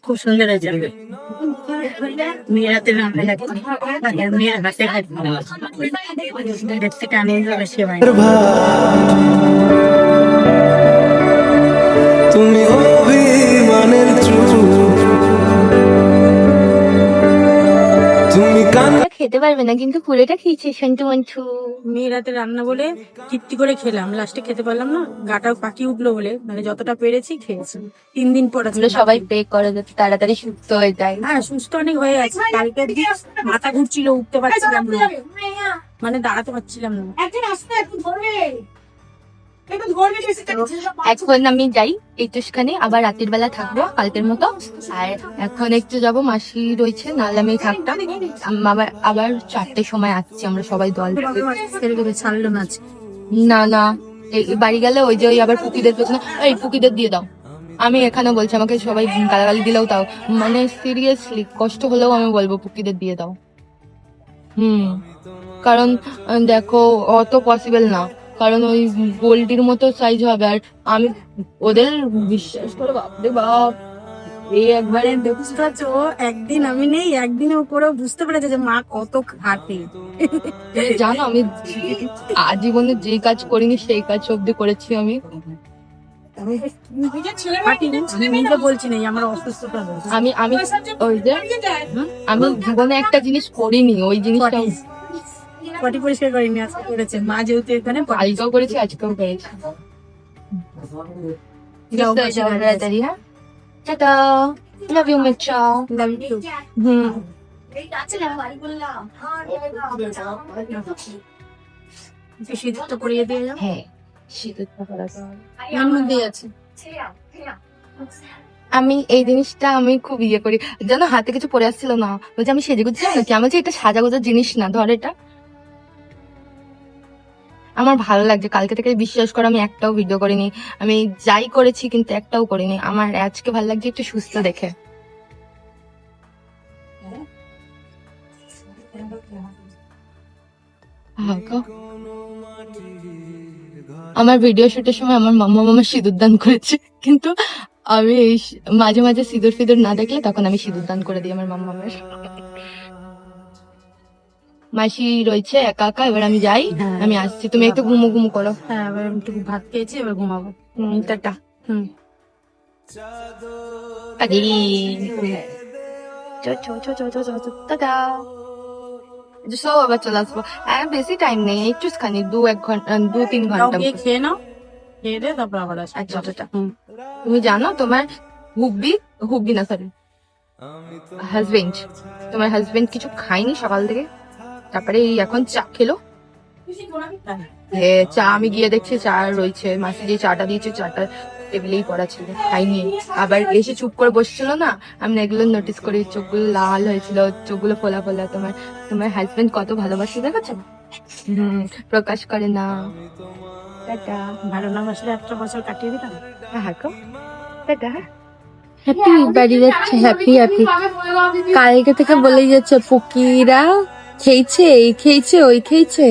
খুব সুন্দর হয়েছে মেয়েরাতে মেয়ের হাতে দেখতে টানে বেশি হয় তুমি অভিমানের খেতে পারবে না কিন্তু পুরোটা খেয়েছি সন্টু মন্টু। মেয়ে রাতে রান্না বলে তৃপ্তি করে খেলাম, লাস্টে খেতে পারলাম না, গাটাও পাকি উঠলো বলে মানে যতটা পেরেছি খেয়েছি। 3 দিন পর সবাই প্রে করে যাতে তাড়াতাড়ি সুস্থ হয়ে যায়। হ্যাঁ সুস্থ অনেক হয়ে গেছে, কালকের দিন মাথা ঘুরছিল, উঠতে পারছিলাম না, মানে দাঁড়াতে পারছিলাম না। এখন আমি যাই একটুখানি, আবার রাতের বেলা থাকবো কালকের মতো। আর এখন একটু যাবো, মাসি রয়েছে, নাহলে আমি থাকতাম। আবার 4টের সময় আসছি আমরা সবাই দল। ছাড়লো না না না, বাড়ি গেলে ওই যে ওই আবার পুকিদের পেছনে, এই পুকিদের দিয়ে দাও। আমি এখানে বলছি, আমাকে সবাই গালাগালি দিলেও তাও মানে সিরিয়াসলি কষ্ট হলেও আমি বলবো পুকিদের দিয়ে দাও। কারণ দেখো অত পসিবল না, কারণ ওই গোল্ডির মতো সাইজ হবে। আর আমি ওদের বিশ্বাস করে বাপরে বাপ, এই একবারে বুঝতে পারছো, একদিন আমি নেই, একদিন উপরে বুঝতে পেরেছে যে মা কত খাটে। জানো আমি আজীবনে যে কাজ করিনি সেই কাজ অব্দি করেছি আমি। আমি ওই যে আমি জীবনে একটা জিনিস করিনি, ওই জিনিসটা পটি পরিষ্কার করিনি, আজকে করেছে মা, যেহেতু এখানে কালকেও করেছি আজকেও করেছি। হ্যাঁ টাটা, লাভ ইউ মেচা, লাভ ইউ। সিঁদুরটা পরিয়ে দিয়ে যাও। হ্যাঁ সিঁদুরটা পরা আছে। আমি এই জিনিসটা আমি খুব ইয়ে করি, জানো হাতে কিছু পরে আসছিল না, বলছি আমি সেজে গুজছি নাকি, আমি এটা সাজাগোজার জিনিস না, ধর এটা আমার ভালো লাগছে। কালকে থেকে বিশ্বাস করো আমি একটাও ভিডিও করিনি, আমি যাই করেছি কিন্তু একটাও করিনি। আমার আজকে ভালো লাগছে একটু সুস্থ দেখে। আমার ভিডিও শুটের সময় আমার মামা সিঁদুর দান করেছে, কিন্তু আমি মাঝে মাঝে সিঁদুর ফিদুর না দেখলে তখন আমি সিঁদুর দান করে দিই আমার মামার। মাসি রয়েছে একা একা, এবার আমি যাই, আমি আসছি, তুমি একটু ঘুমো ঘুমো করো। হ্যাঁ এবার আমি একটু ভাত খেয়েছি, এবার ঘুমাবো। টাটা। টাটা। আবার চলে আসবো, বেশি টাইম নেই, একটুখানি 2-1 ঘন্টা 2-3 ঘন্টা খেয়ে নাও, খেয়ে দে তারপর আবার আসবে। আচ্ছা তুমি জানো তোমার হুব্বি না সরি হাজবেন্ড, তোমার হাজবেন্ড কিছু খায়নি সকাল থেকে, তারপরে এখন চা খেলো। চা আমি গিয়ে দেখছি চা রয়েছে, মাসি যে চাটা দিয়েছে চাটা টেবিলেই পড়া ছিল, খাইনি। আবার এসে চুপ করে বসছিল না, আমি এগুলো নোটিস করি, চোখগুলো লাল হয়েছিল, চোখগুলো ফোলা ফোলা। তোমার হাজবেন্ড কত ভালোবাসে দেখেছো, প্রকাশ করে না। ভালো না বাসলে 1 বছর কাটিয়ে দিতাম। হ্যাপি বাড়ি যাচ্ছে, হ্যাপি হ্যাপি। কালকে থেকে বলেই যাচ্ছে পুকিরা খেয়েছে, এই খেয়েছে, ওই খেয়েছে।